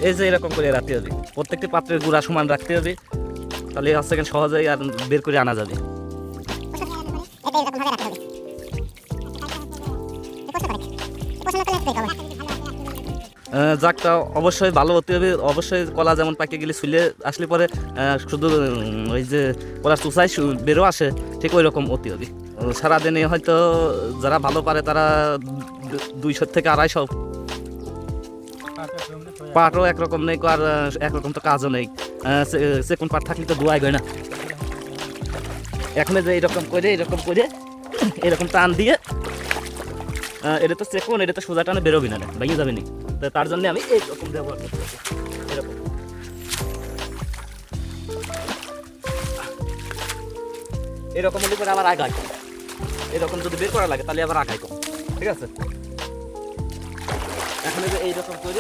এই যে এরকম করে রাখতে হবে, প্রত্যেকটি পাত্রের গুঁড়া সমান রাখতে হবে, তাহলে হচ্ছে সহজেই আর বের করে আনা যাবে। জাগটা অবশ্যই ভালো হতে হবে, অবশ্যই কলা যেমন পাকে গেলে ছুলে আসলে পরে শুধু ওই যে কলার চুচাই বেরো আসে, ঠিক ওই রকম হতে হবে। সারাদিনে হয়তো যারা ভালো পারে তারা 200 থেকে 250 পাটও একরকম নেই, আর একরকম তো কাজও নেই, সেকেন্ড পাট থাকলে তো ধোয়াই হয় না। এখন যে এরকম করে এরকম টান দিয়ে, এটা তো চেকুন, এটা তো সোজা টানে বেরোবি না, ভেঙে যাবে নি, তো তার জন্য আমি এইরকম ব্যবহার করতেছি। এরকম এরকম হলে পরে আবার আগায় কম, এরকম যদি বের করা লাগে তাহলে আবার আগায় কম, ঠিক আছে। এখন এইরকম করে